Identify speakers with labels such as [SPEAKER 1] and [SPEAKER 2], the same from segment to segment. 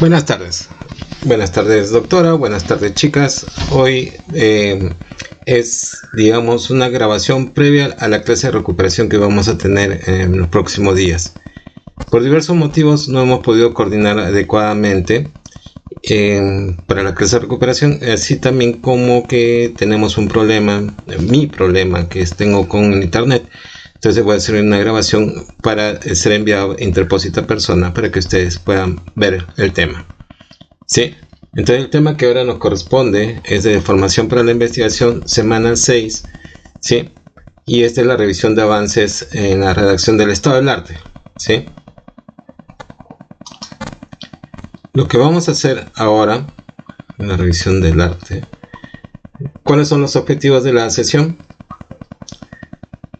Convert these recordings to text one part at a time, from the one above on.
[SPEAKER 1] Buenas tardes. Buenas tardes, doctora. Buenas tardes, chicas. Hoy es, digamos, una grabación previa a la clase de recuperación que vamos a tener en los próximos días. Por diversos motivos no hemos podido coordinar adecuadamente para la clase de recuperación, así también como que tenemos un problema, mi problema que tengo con el internet. Entonces voy a hacer una grabación para ser enviado a interpósita persona para que ustedes puedan ver el tema. ¿Sí? Entonces el tema que ahora nos corresponde es de formación para la investigación, semana 6, ¿sí? Y esta es la revisión de avances en la redacción del estado del arte, ¿sí? Lo que vamos a hacer ahora en la revisión del arte, ¿cuáles son los objetivos de la sesión?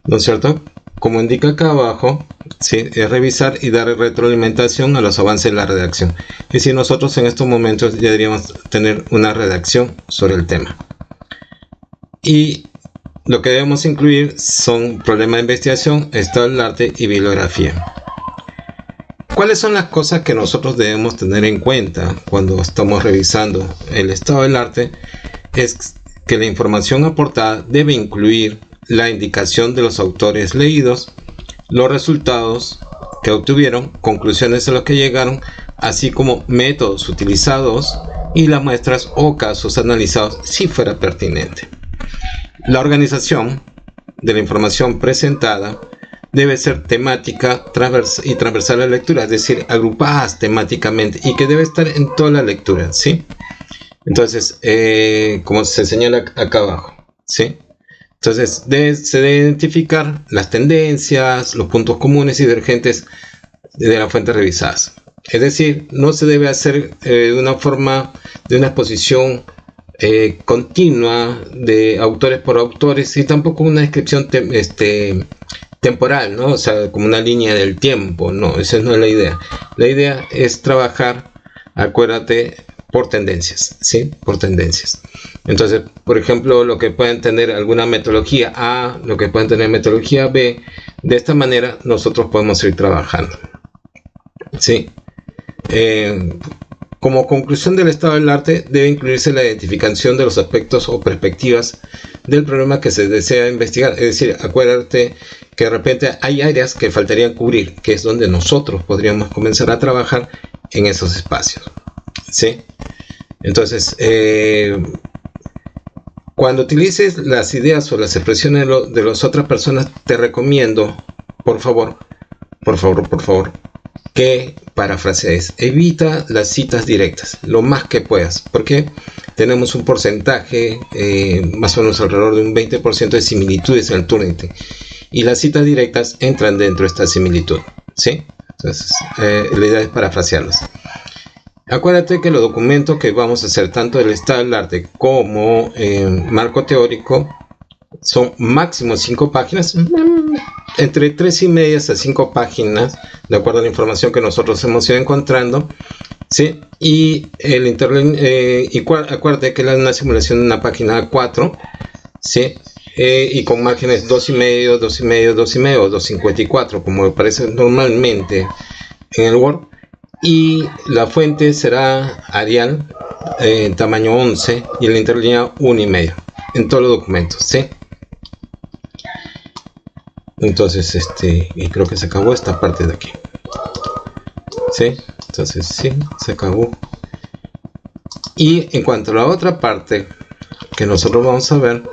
[SPEAKER 1] ¿No es cierto? Como indica acá abajo, ¿sí? Es revisar y dar retroalimentación a los avances de la redacción. Es decir, nosotros en estos momentos ya deberíamos tener una redacción sobre el tema. Y lo que debemos incluir son problemas de investigación, estado del arte y bibliografía. ¿Cuáles son las cosas que nosotros debemos tener en cuenta cuando estamos revisando el estado del arte? Es que la información aportada debe incluir la indicación de los autores leídos, los resultados que obtuvieron, conclusiones a las que llegaron, así como métodos utilizados y las muestras o casos analizados si fuera pertinente. La organización de la información presentada debe ser temática y transversal a la lectura, es decir, agrupadas temáticamente y que debe estar en toda la lectura, ¿sí? Entonces, como se señala acá abajo, ¿sí? Entonces, se debe identificar las tendencias, los puntos comunes y divergentes de las fuentes revisadas. Es decir, no se debe hacer de una forma, de una exposición continua de autores por autores y tampoco una descripción temporal, ¿no? O sea, como una línea del tiempo. No, esa no es la idea. La idea es trabajar, acuérdate, por tendencias, ¿sí? Por tendencias. Entonces, por ejemplo, lo que pueden tener alguna metodología A, lo que pueden tener metodología B, de esta manera nosotros podemos ir trabajando, ¿sí? Como conclusión del estado del arte, debe incluirse la identificación de los aspectos o perspectivas del problema que se desea investigar. Es decir, acuérdate que de repente hay áreas que faltarían cubrir, que es donde nosotros podríamos comenzar a trabajar en esos espacios, ¿sí? Entonces, cuando utilices las ideas o las expresiones de las otras personas, te recomiendo, por favor, que parafrasees. Evita las citas directas, lo más que puedas, porque tenemos un porcentaje, más o menos alrededor de un 20% de similitudes en el Turnitin, y las citas directas entran dentro de esta similitud, ¿sí? Entonces, la idea es parafrasearlas. Acuérdate que los documentos que vamos a hacer, tanto del estado del arte como marco teórico, son máximo 5 páginas, entre 3,5 a 5 páginas, de acuerdo a la información que nosotros hemos ido encontrando, ¿sí? Y acuérdate que es una simulación de una página A4, ¿sí? Y con márgenes 2,5, 2,5, 2,5 o 2,54, como aparece normalmente en el Word. Y la fuente será Arial, tamaño 11, y la interlínea 1,5 en todos los documentos, ¿sí? Entonces, y creo que se acabó esta parte de aquí, ¿sí? Entonces, sí, se acabó. Y en cuanto a la otra parte que nosotros vamos a ver,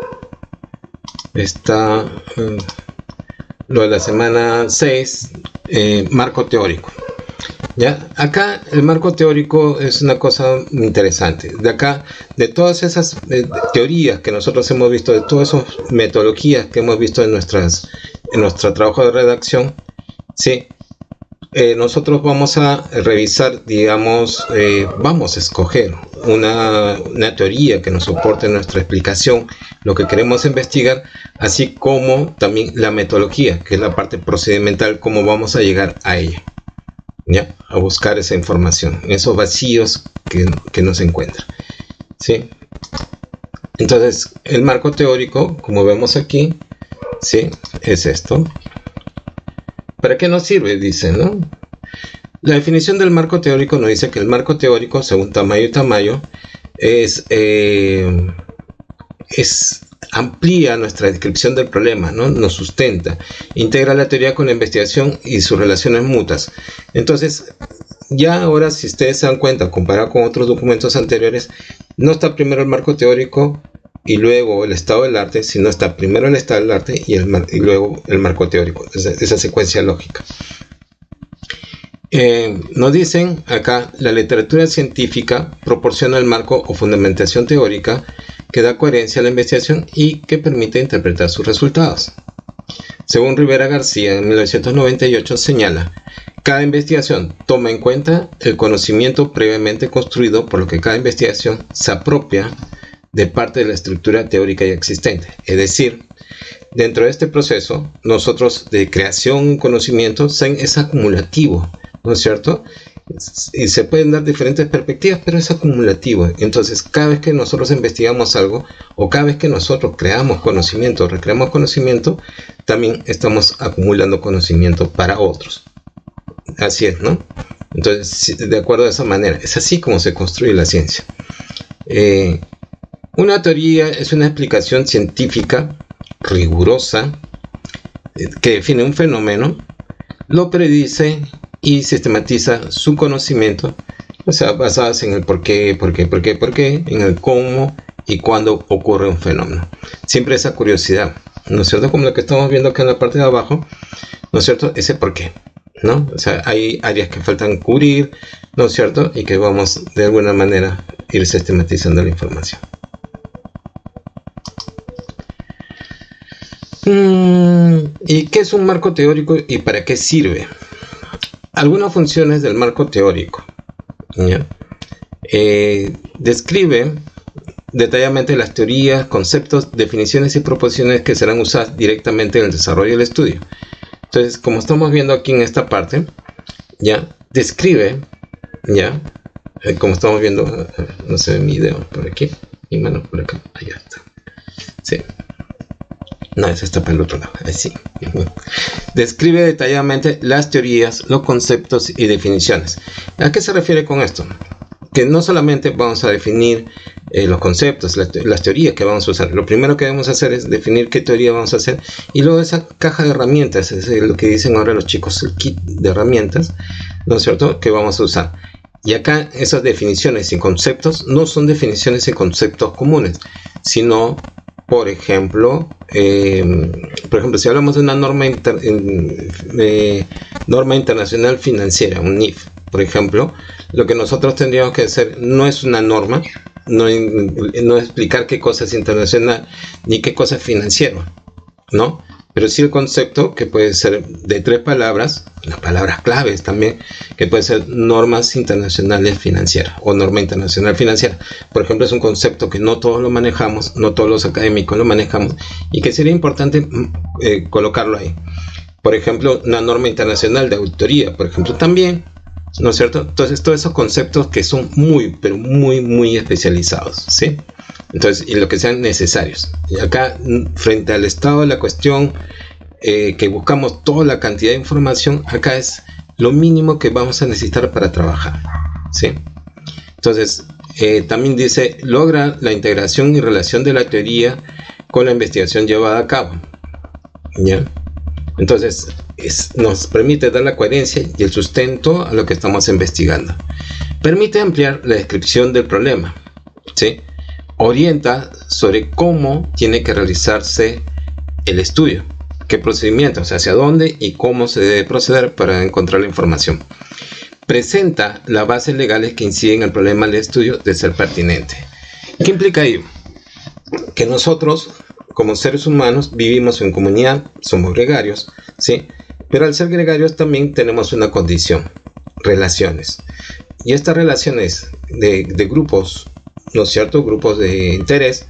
[SPEAKER 1] está lo de la semana 6, marco teórico. ¿Ya? Acá el marco teórico es una cosa interesante. De acá, de todas esas teorías que nosotros hemos visto, de todas esas metodologías que hemos visto en nuestro trabajo de redacción, ¿sí? Nosotros vamos a revisar, digamos, vamos a escoger una teoría que nos soporte nuestra explicación, lo que queremos investigar, así como también la metodología, que es la parte procedimental, cómo vamos a llegar a ella, ¿ya? A buscar esa información, esos vacíos que nos encuentran, ¿sí? Entonces, el marco teórico, como vemos aquí, ¿sí? Es esto. ¿Para qué nos sirve? Dicen, ¿no? La definición del marco teórico nos dice que el marco teórico, según Tamayo y Tamayo, amplía nuestra descripción del problema, ¿no? Nos sustenta, integra la teoría con la investigación y sus relaciones mutuas. Entonces, ya ahora, si ustedes se dan cuenta, comparado con otros documentos anteriores, no está primero el marco teórico y luego el estado del arte, sino está primero el estado del arte y luego el marco teórico, esa secuencia lógica. Nos dicen acá, la literatura científica proporciona el marco o fundamentación teórica que da coherencia a la investigación y que permite interpretar sus resultados. Según Rivera García, en 1998 señala, cada investigación toma en cuenta el conocimiento previamente construido, por lo que cada investigación se apropia de parte de la estructura teórica ya existente. Es decir, dentro de este proceso, nosotros de creación y conocimiento es acumulativo, ¿no es cierto? Y se pueden dar diferentes perspectivas, pero es acumulativo. Entonces, cada vez que nosotros investigamos algo, o cada vez que nosotros creamos conocimiento, recreamos conocimiento, también estamos acumulando conocimiento para otros. Así es, ¿no? Entonces, de acuerdo a esa manera, es así como se construye la ciencia. Una teoría es una explicación científica rigurosa que define un fenómeno, lo predice y sistematiza su conocimiento, o sea, basadas en el por qué, en el cómo y cuándo ocurre un fenómeno. Siempre esa curiosidad, ¿no es cierto? Como lo que estamos viendo acá en la parte de abajo, ¿no es cierto? Ese por qué, ¿no? O sea, hay áreas que faltan cubrir, ¿no es cierto? Y que vamos de alguna manera ir sistematizando la información. ¿Y qué es un marco teórico y para qué sirve? Algunas funciones del marco teórico, ¿ya? Describe detalladamente las teorías, conceptos, definiciones y proposiciones que serán usadas directamente en el desarrollo del estudio. Entonces, como estamos viendo aquí en esta parte, ya describe, ya, como estamos viendo, no se ve mi dedo por aquí, mi mano por acá, allá está. Sí. No, esa está para el otro lado, así. Describe detalladamente las teorías, los conceptos y definiciones. ¿A qué se refiere con esto? Que no solamente vamos a definir los conceptos, las teorías que vamos a usar. Lo primero que debemos hacer es definir qué teoría vamos a hacer, y luego esa caja de herramientas, es lo que dicen ahora los chicos, el kit de herramientas, ¿no es cierto?, que vamos a usar. Y acá esas definiciones y conceptos no son definiciones y conceptos comunes, sino, por ejemplo, si hablamos de una norma internacional financiera, un NIF, por ejemplo, lo que nosotros tendríamos que hacer no es una norma, no explicar qué cosa es internacional ni qué cosa es financiero, ¿no? Pero sí el concepto, que puede ser de 3 palabras, las palabras claves también, que puede ser normas internacionales financieras o norma internacional financiera. Por ejemplo, es un concepto que no todos lo manejamos, no todos los académicos lo manejamos, y que sería importante colocarlo ahí. Por ejemplo, una norma internacional de auditoría, por ejemplo, también, ¿no es cierto? Entonces, todos esos conceptos que son muy, pero muy, muy especializados, ¿sí? Entonces, y lo que sean necesarios. Y acá, frente al estado de la cuestión, que buscamos toda la cantidad de información, acá es lo mínimo que vamos a necesitar para trabajar, ¿sí? Entonces, también dice, logra la integración y relación de la teoría con la investigación llevada a cabo, ¿ya? Entonces, nos permite dar la coherencia y el sustento a lo que estamos investigando. Permite ampliar la descripción del problema, ¿sí? Orienta sobre cómo tiene que realizarse el estudio, qué procedimientos, hacia dónde y cómo se debe proceder para encontrar la información. Presenta las bases legales que inciden en el problema del estudio de ser pertinente. ¿Qué implica ello? Que nosotros, como seres humanos, vivimos en comunidad, somos gregarios, ¿sí? Pero al ser gregarios también tenemos una condición, relaciones. Y estas relaciones de grupos, ¿no es cierto?, grupos de interés,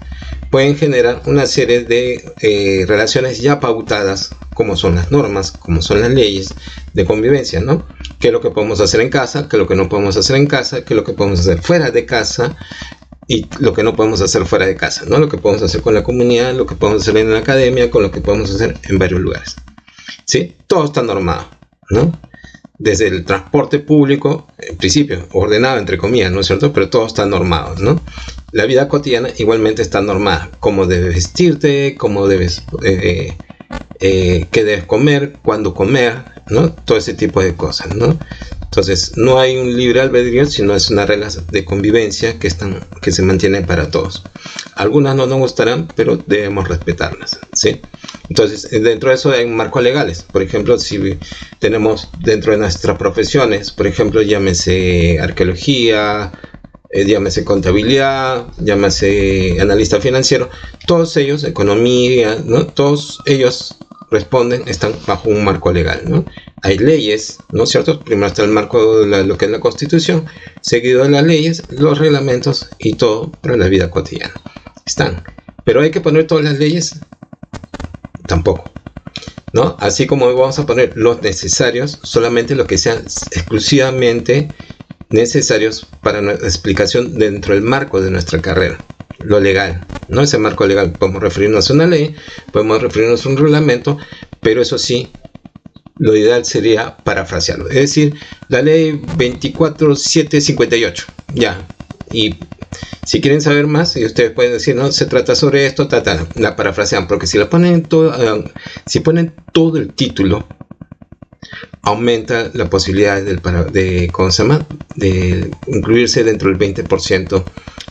[SPEAKER 1] pueden generar una serie de relaciones ya pautadas, como son las normas, como son las leyes de convivencia, ¿no? ¿Qué es lo que podemos hacer en casa? ¿Qué es lo que no podemos hacer en casa? ¿Qué es lo que podemos hacer fuera de casa? Y lo que no podemos hacer fuera de casa, ¿no? Lo que podemos hacer con la comunidad, lo que podemos hacer en la academia, con lo que podemos hacer en varios lugares, ¿sí? Todo está normado, ¿no? desde el transporte público, en principio, ordenado entre comillas, ¿no es cierto? Pero todo está normado, ¿no? La vida cotidiana igualmente está normada. Cómo debes vestirte, cómo debes, qué debes comer, cuándo comer, ¿no? Todo ese tipo de cosas, ¿no? Entonces, no hay un libre albedrío, sino es una regla de convivencia que se mantienen para todos. Algunas no nos gustarán, pero debemos respetarlas, ¿sí? Entonces, dentro de eso hay marcos legales. Por ejemplo, si tenemos dentro de nuestras profesiones, por ejemplo, llámese arqueología, llámese contabilidad, llámese analista financiero, todos ellos, economía, ¿no? Todos ellos están bajo un marco legal, ¿no? Hay leyes, ¿no es cierto? Primero está el marco de lo que es la Constitución, seguido de las leyes, los reglamentos y todo para la vida cotidiana. Están. Pero hay que poner todas las leyes, tampoco, ¿no? Así como vamos a poner los necesarios, solamente lo que sean exclusivamente necesarios para la explicación dentro del marco de nuestra carrera. Lo legal, ¿no? Ese marco legal, podemos referirnos a una ley, podemos referirnos a un reglamento, pero eso sí, lo ideal sería parafrasearlo, es decir, la ley 24758, ya, y si quieren saber más, y ustedes pueden decir, no, se trata sobre esto, la parafrasean, porque si la ponen si ponen todo el título, aumenta la posibilidad de incluirse dentro del 20%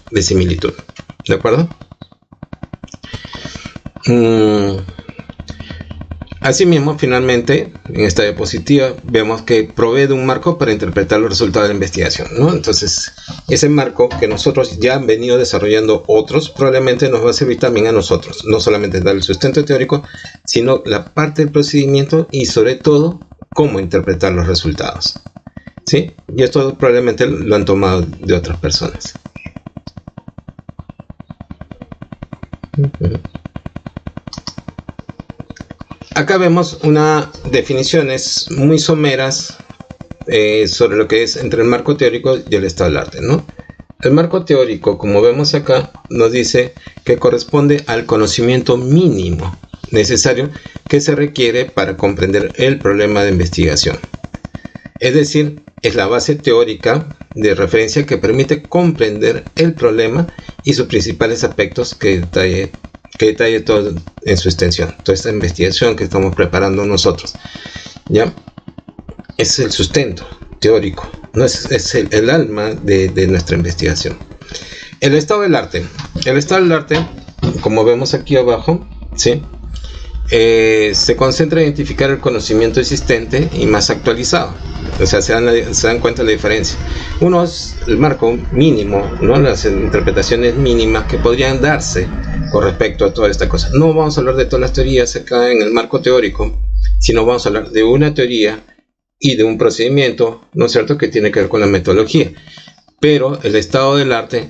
[SPEAKER 1] de similitud. ¿De acuerdo? Asimismo, finalmente, en esta diapositiva vemos que provee de un marco para interpretar los resultados de la investigación, ¿no? Entonces, ese marco que nosotros ya han venido desarrollando otros, probablemente nos va a servir también a nosotros, no solamente dar el sustento teórico, sino la parte del procedimiento y sobre todo, cómo interpretar los resultados, ¿sí? Y esto probablemente lo han tomado de otras personas. Acá vemos unas definiciones muy someras sobre lo que es entre el marco teórico y el estado del arte, ¿no? El marco teórico, como vemos acá, nos dice que corresponde al conocimiento mínimo necesario que se requiere para comprender el problema de investigación. Es decir, es la base teórica de referencia que permite comprender el problema y sus principales aspectos que detalle todo en su extensión. Toda esta investigación que estamos preparando nosotros, ¿ya? Es el sustento teórico, no es el alma de nuestra investigación. El estado del arte. El estado del arte, como vemos aquí abajo, ¿sí? Se concentra en identificar el conocimiento existente y más actualizado. O sea, se dan cuenta de la diferencia. Uno es el marco mínimo, ¿no? Las interpretaciones mínimas que podrían darse con respecto a toda esta cosa. No vamos a hablar de todas las teorías acá en el marco teórico, sino vamos a hablar de una teoría y de un procedimiento, ¿no es cierto?, que tiene que ver con la metodología. Pero el estado del arte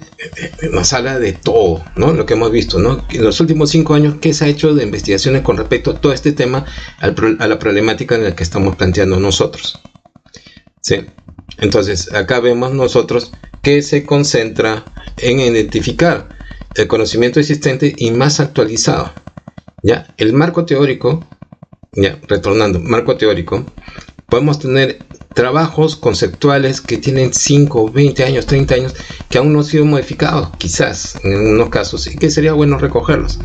[SPEAKER 1] nos habla de todo, ¿no? Lo que hemos visto, ¿no? En los últimos 5 años, ¿qué se ha hecho de investigaciones con respecto a todo este tema, a la problemática en la que estamos planteando nosotros? ¿Sí? Entonces, acá vemos nosotros que se concentra en identificar el conocimiento existente y más actualizado. ¿Ya? El marco teórico, ya, retornando, marco teórico, podemos tener trabajos conceptuales que tienen 5, 20 años, 30 años, que aún no han sido modificados, quizás, en unos casos, y que sería bueno recogerlos.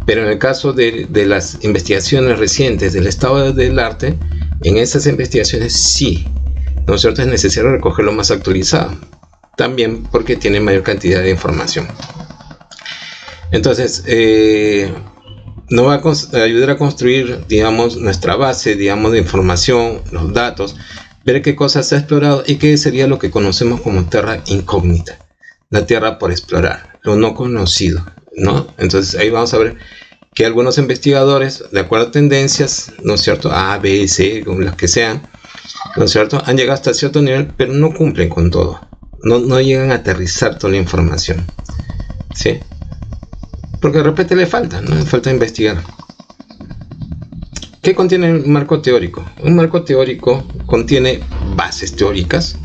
[SPEAKER 1] Pero en el caso de las investigaciones recientes del estado del arte, en esas investigaciones sí, ¿no es cierto?, es necesario recogerlo más actualizado, también porque tiene mayor cantidad de información. Entonces, nos va a ayudar a construir, digamos, nuestra base, digamos, de información, los datos, ver qué cosas se ha explorado y qué sería lo que conocemos como tierra incógnita, la tierra por explorar, lo no conocido, ¿no? Entonces ahí vamos a ver que algunos investigadores, de acuerdo a tendencias, ¿no es cierto?, A, B, C, como las que sean, ¿no es cierto?, han llegado hasta cierto nivel, pero no cumplen con todo, no llegan a aterrizar toda la información, ¿sí? Porque de repente le falta, ¿no? Le falta investigar. ¿Qué contiene un marco teórico? Un marco teórico contiene bases teóricas,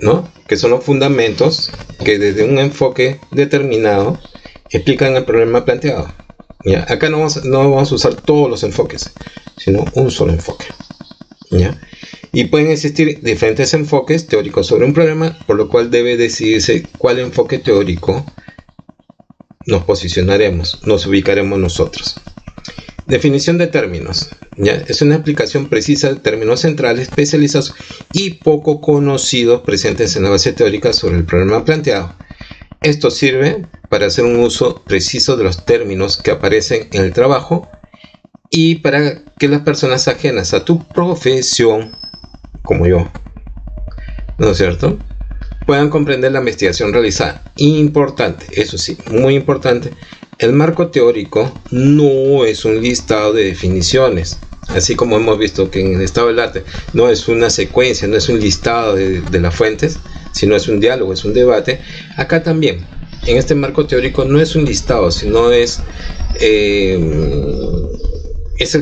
[SPEAKER 1] ¿no?, que son los fundamentos que desde un enfoque determinado explican el problema planteado. ¿Ya? Acá no vamos a usar todos los enfoques, sino un solo enfoque. ¿Ya? Y pueden existir diferentes enfoques teóricos sobre un problema, por lo cual debe decidirse cuál enfoque teórico nos posicionaremos, nos ubicaremos nosotros. Definición de términos. ¿Ya? Es una explicación precisa de términos centrales, especializados y poco conocidos presentes en la base teórica sobre el problema planteado. Esto sirve para hacer un uso preciso de los términos que aparecen en el trabajo y para que las personas ajenas a tu profesión, como yo, ¿no es cierto?, puedan comprender la investigación realizada. Importante, eso sí, muy importante, el marco teórico no es un listado de definiciones, así como hemos visto que en el estado del arte no es una secuencia, no es un listado de las fuentes, sino es un diálogo, es un debate. Acá también, en este marco teórico no es un listado, sino es el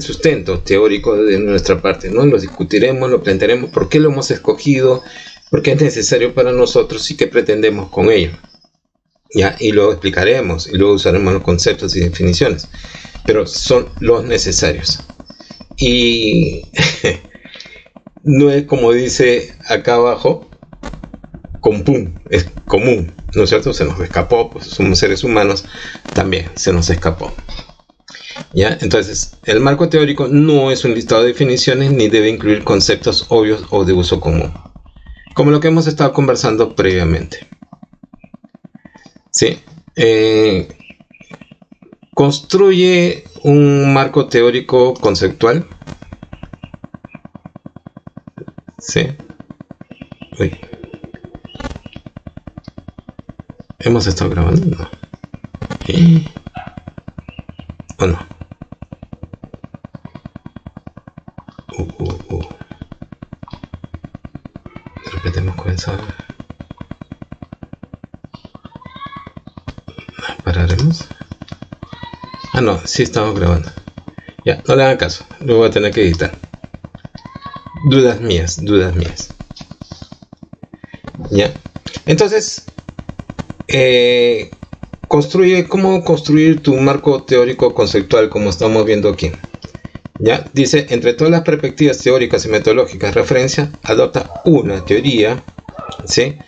[SPEAKER 1] sustento teórico de nuestra parte, ¿no? Lo discutiremos, lo plantearemos, por qué lo hemos escogido, por qué es necesario para nosotros y qué pretendemos con ello. ¿Ya? Y luego explicaremos, y luego usaremos los conceptos y definiciones, pero son los necesarios. Y no es como dice acá abajo, es común, ¿no es cierto? Se nos escapó, pues somos seres humanos, también se nos escapó. ¿Ya? Entonces, el marco teórico no es un listado de definiciones ni debe incluir conceptos obvios o de uso común, como lo que hemos estado conversando previamente. ¿Sí? Construye un marco teórico conceptual. ¿Sí? Uy. ¿Hemos estado grabando? No. ¿O no? De repente hemos comenzado. ¿Pararemos? Ah, no, sí estamos grabando. Ya, no le hagan caso, lo voy a tener que editar. Dudas mías. Ya. Entonces, ¿cómo construir tu marco teórico conceptual como estamos viendo aquí? ¿Ya? Dice, entre todas las perspectivas teóricas y metodológicas de referencia, adopta una teoría, ¿sí?,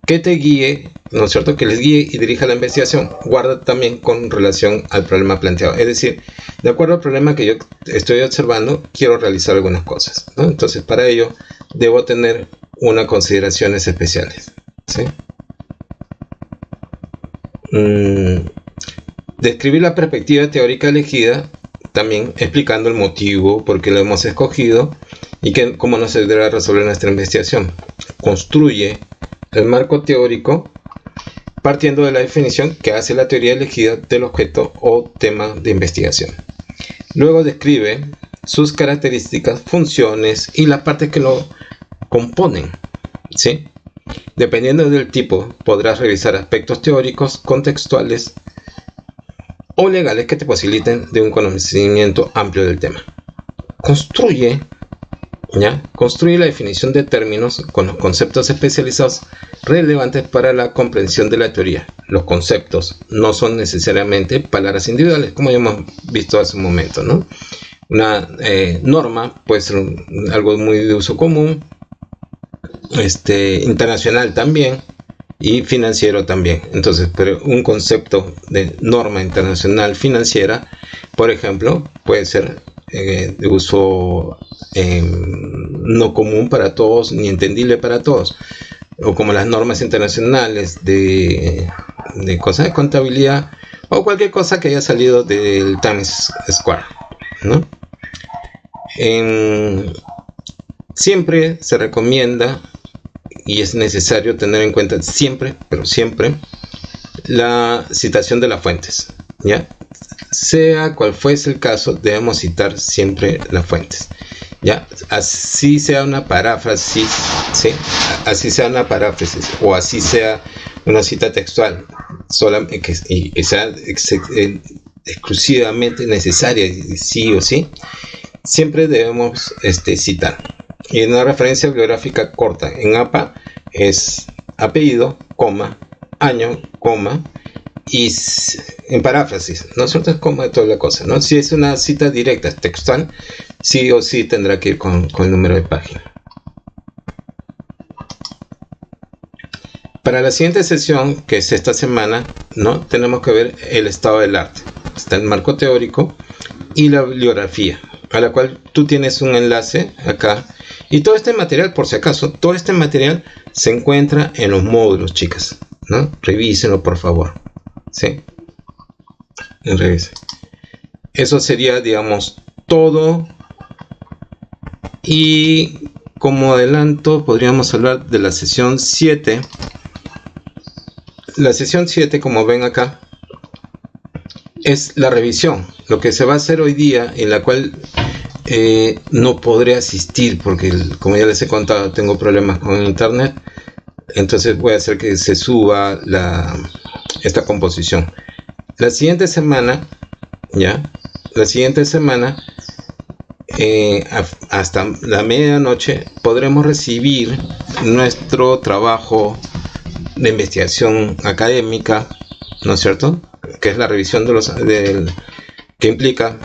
[SPEAKER 1] que te guíe, ¿no es cierto?, que les guíe y dirija la investigación. Guarda también con relación al problema planteado. Es decir, de acuerdo al problema que yo estoy observando, quiero realizar algunas cosas, ¿no? Entonces, para ello, debo tener unas consideraciones especiales, ¿sí? Describir la perspectiva teórica elegida, también explicando el motivo por qué lo hemos escogido y cómo nos ayudará a resolver nuestra investigación. Construye el marco teórico partiendo de la definición que hace la teoría elegida del objeto o tema de investigación. Luego describe sus características, funciones y las partes que lo componen, ¿sí? Dependiendo del tipo, podrás revisar aspectos teóricos, contextuales o legales que te posibiliten de un conocimiento amplio del tema. Construye la definición de términos con los conceptos especializados relevantes para la comprensión de la teoría. Los conceptos no son necesariamente palabras individuales, como ya hemos visto hace un momento, ¿no? Una norma puede ser algo muy de uso común, internacional también y financiero también. Entonces, pero un concepto de norma internacional financiera, por ejemplo, puede ser de uso no común para todos ni entendible para todos, o como las normas internacionales de cosas de contabilidad o cualquier cosa que haya salido del Times Square, ¿no? Siempre se recomienda y es necesario tener en cuenta siempre, pero siempre, la citación de las fuentes, ¿ya? Sea cual fuese el caso, debemos citar siempre las fuentes, ¿ya? Así sea una paráfrasis, ¿sí? Así sea una paráfrasis o así sea una cita textual, y sea exclusivamente necesaria, sí o sí, siempre debemos citar. Y una referencia bibliográfica corta en APA es apellido, coma, año, coma, y en paráfrasis, ¿no es cierto? Es como de toda la cosa, ¿no? Si es una cita directa, textual, sí o sí tendrá que ir con el número de página, Para la siguiente sesión, que es esta semana, ¿no? Tenemos que ver el estado del arte. Está el marco teórico y la bibliografía, a la cual tú tienes un enlace acá. Y todo este material, por si acaso, todo este material se encuentra en los módulos, chicas, ¿no? Revísenlo, por favor. ¿Sí? Revisen. Eso sería, digamos, todo. Y como adelanto, podríamos hablar de la sesión 7. La sesión 7, como ven acá, es la revisión. Lo que se va a hacer hoy día, en la cual no podré asistir porque, como ya les he contado, tengo problemas con internet. Entonces voy a hacer que se suba esta composición. La siguiente semana, hasta la medianoche, podremos recibir nuestro trabajo de investigación académica, ¿no es cierto? Que es la revisión que implica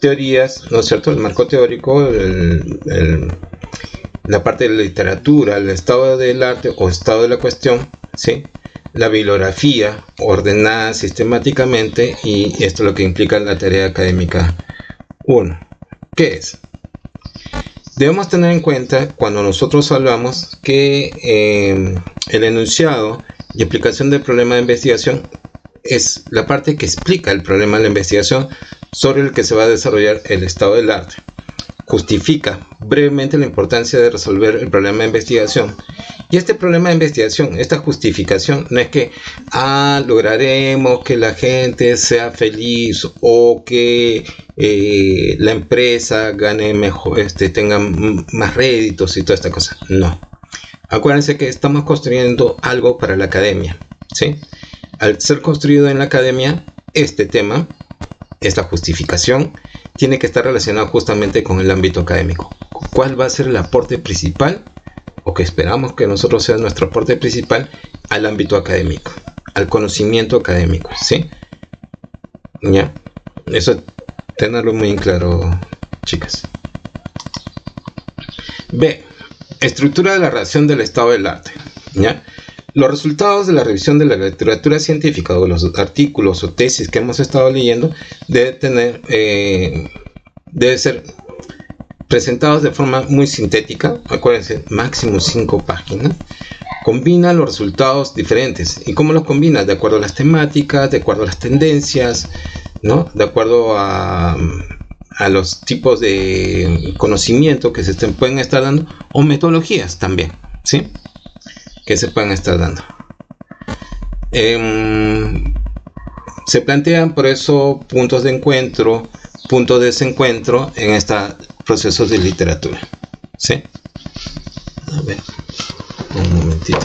[SPEAKER 1] teorías, ¿no es cierto? El marco teórico, la parte de la literatura, el estado del arte o estado de la cuestión, ¿sí? La bibliografía ordenada sistemáticamente, y esto es lo que implica la tarea académica 1. ¿Qué es? Debemos tener en cuenta cuando nosotros hablamos que el enunciado y explicación del problema de investigación es la parte que explica el problema de la investigación sobre el que se va a desarrollar el estado del arte. Justifica brevemente la importancia de resolver el problema de investigación. Y este problema de investigación, esta justificación, no es que lograremos que la gente sea feliz o que la empresa gane mejor, tenga más réditos y toda esta cosa. No. Acuérdense que estamos construyendo algo para la academia, ¿sí? Al ser construido en la academia, este tema, esta justificación, tiene que estar relacionado justamente con el ámbito académico. ¿Cuál va a ser el aporte principal, o que esperamos que nosotros sea nuestro aporte principal al ámbito académico, al conocimiento académico, ¿sí? ¿Ya? Eso, tenerlo muy en claro, chicas. B. Estructura de la redacción del estado del arte, ¿ya? Los resultados de la revisión de la literatura científica o los artículos o tesis que hemos estado leyendo debe ser presentados de forma muy sintética. Acuérdense, máximo 5 páginas. Combina los resultados diferentes. ¿Y cómo los combina? De acuerdo a las temáticas, de acuerdo a las tendencias, ¿no? De acuerdo a los tipos de conocimiento que se pueden estar dando, o metodologías también, ¿sí? Que se pueden estar dando. Se plantean por eso puntos de encuentro, puntos de desencuentro en estos procesos de literatura, ¿sí? A ver, un momentito.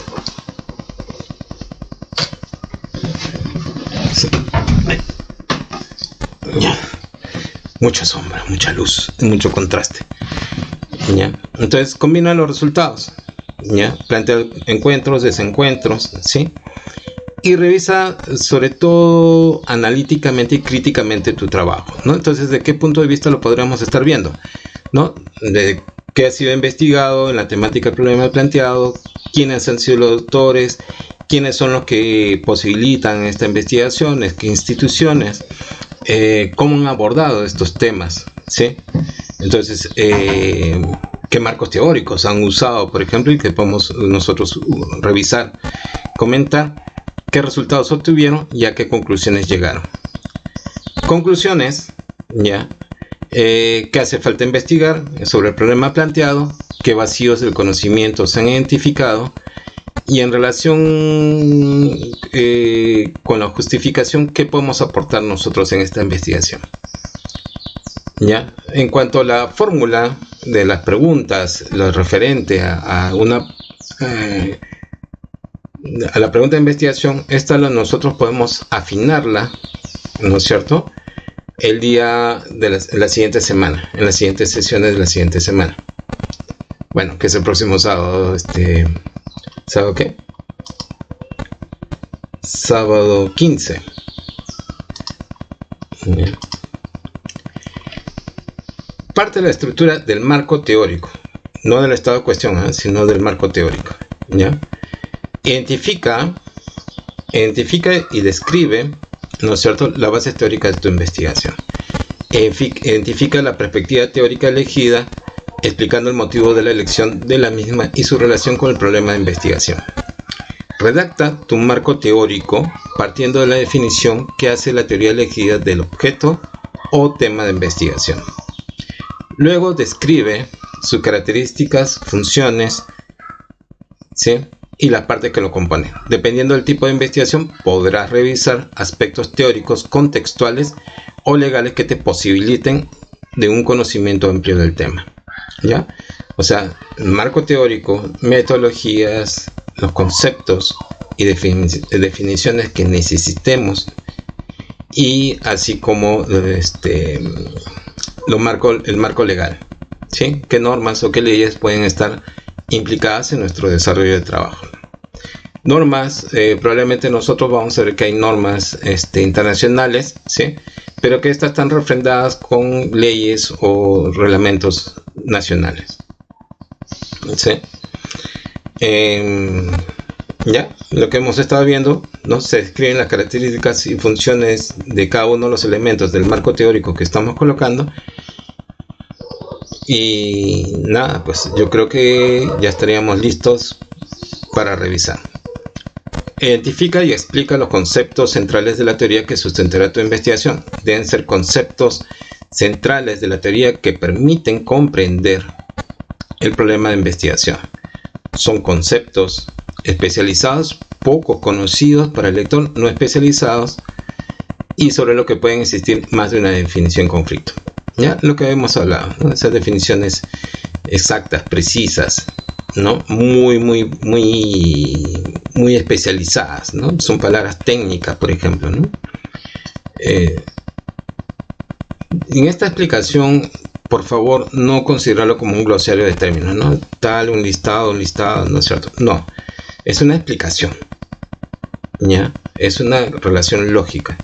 [SPEAKER 1] Sí. Ya. Mucha sombra, mucha luz, mucho contraste. ¿Ya? Entonces combina los resultados. ¿Ya? Plantea encuentros, desencuentros, ¿sí? Y revisa sobre todo analíticamente y críticamente tu trabajo, ¿no? Entonces, ¿de qué punto de vista lo podríamos estar viendo? ¿No? De qué ha sido investigado en la temática del problema planteado, quiénes han sido los autores, quiénes son los que posibilitan esta investigación, qué instituciones, cómo han abordado estos temas, ¿sí? Entonces, qué marcos teóricos han usado, por ejemplo, y que podemos nosotros revisar, comentar qué resultados obtuvieron y a qué conclusiones llegaron. Conclusiones, ¿ya? ¿Qué hace falta investigar sobre el problema planteado? ¿Qué vacíos del conocimiento se han identificado? Y en relación con la justificación, ¿qué podemos aportar nosotros en esta investigación? ¿Ya? En cuanto a la fórmula de las preguntas, lo referente a la pregunta de investigación, esta nosotros podemos afinarla, ¿no es cierto?, el día de la siguiente semana, en las siguientes sesiones de la siguiente semana. Bueno, que es el próximo sábado, ¿sábado qué? Sábado 15. Bien. Parte de la estructura del marco teórico, no del estado de cuestión, sino del marco teórico, ¿ya? Identifica y describe, ¿no es cierto?, la base teórica de tu investigación. Identifica la perspectiva teórica elegida, explicando el motivo de la elección de la misma y su relación con el problema de investigación. Redacta tu marco teórico partiendo de la definición que hace la teoría elegida del objeto o tema de investigación. Luego describe sus características, funciones, ¿sí?, y las partes que lo componen. Dependiendo del tipo de investigación, podrás revisar aspectos teóricos, contextuales o legales que te posibiliten de un conocimiento amplio del tema, ¿ya? O sea, el marco teórico, metodologías, los conceptos y definiciones que necesitemos, y así como el marco legal, ¿sí? ¿Qué normas o qué leyes pueden estar implicadas en nuestro desarrollo de trabajo? Normas, probablemente nosotros vamos a ver que hay normas internacionales, ¿sí?, pero que estas están refrendadas con leyes o reglamentos nacionales, ¿sí? Ya, lo que hemos estado viendo, ¿no?, se describen las características y funciones de cada uno de los elementos del marco teórico que estamos colocando. Y nada, pues yo creo que ya estaríamos listos para revisar. Identifica y explica los conceptos centrales de la teoría que sustentará tu investigación. Deben ser conceptos centrales de la teoría que permiten comprender el problema de investigación. Son conceptos especializados, poco conocidos para el lector no especializados, y sobre lo que pueden existir más de una definición en conflicto. Ya lo que hemos hablado, ¿no?, esas definiciones exactas, precisas, ¿no?, muy especializadas, ¿no? Son palabras técnicas, por ejemplo, ¿no? En esta explicación, por favor, no considerarlo como un glosario de términos, ¿no? Tal, un listado, ¿no es cierto? No, es una explicación, ¿ya? Es una relación lógica.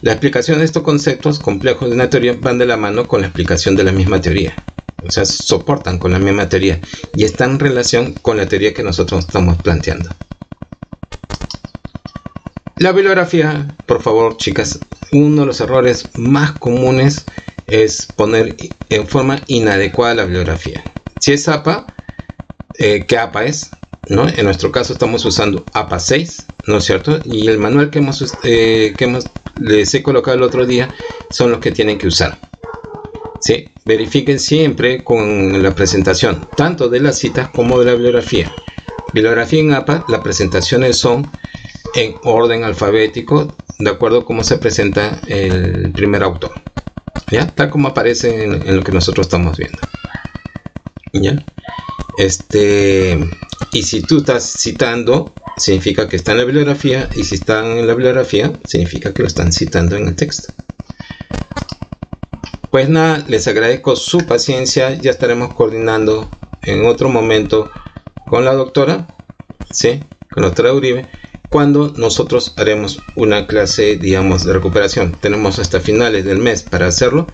[SPEAKER 1] La explicación de estos conceptos complejos de una teoría van de la mano con la explicación de la misma teoría. O sea, soportan con la misma teoría y están en relación con la teoría que nosotros estamos planteando. La bibliografía, por favor, chicas, uno de los errores más comunes es poner en forma inadecuada la bibliografía. Si es APA, ¿qué APA es?, ¿no? En nuestro caso estamos usando APA 6, ¿no es cierto? Y el manual que les he colocado el otro día son los que tienen que usar, ¿sí? Verifiquen siempre con la presentación, tanto de las citas como de la bibliografía. Bibliografía en APA, las presentaciones son en orden alfabético, de acuerdo a cómo se presenta el primer autor, ¿ya? Tal como aparece en lo que nosotros estamos viendo, ¿ya? Y si tú estás citando, significa que está en la bibliografía, y si están en la bibliografía, significa que lo están citando en el texto. Pues nada, les agradezco su paciencia. Ya estaremos coordinando en otro momento con la doctora, ¿sí?, con la doctora Uribe, cuando nosotros haremos una clase, digamos, de recuperación. Tenemos hasta finales del mes para hacerlo,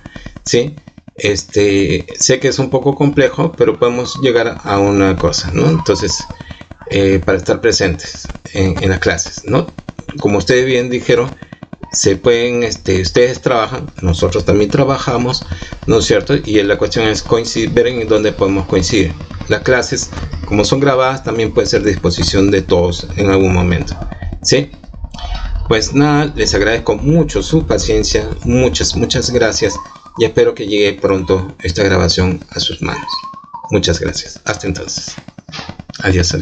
[SPEAKER 1] ¿sí? Sé que es un poco complejo, pero podemos llegar a una cosa, ¿no? Entonces, para estar presentes en las clases, ¿no? Como ustedes bien dijeron, se pueden, ustedes trabajan, nosotros también trabajamos, ¿no es cierto? Y la cuestión es coincidir, ver en dónde podemos coincidir. Las clases, como son grabadas, también puede ser de disposición de todos en algún momento, ¿sí? Pues nada, les agradezco mucho su paciencia, muchas gracias, y espero que llegue pronto esta grabación a sus manos. Muchas gracias. Hasta entonces. Adiós.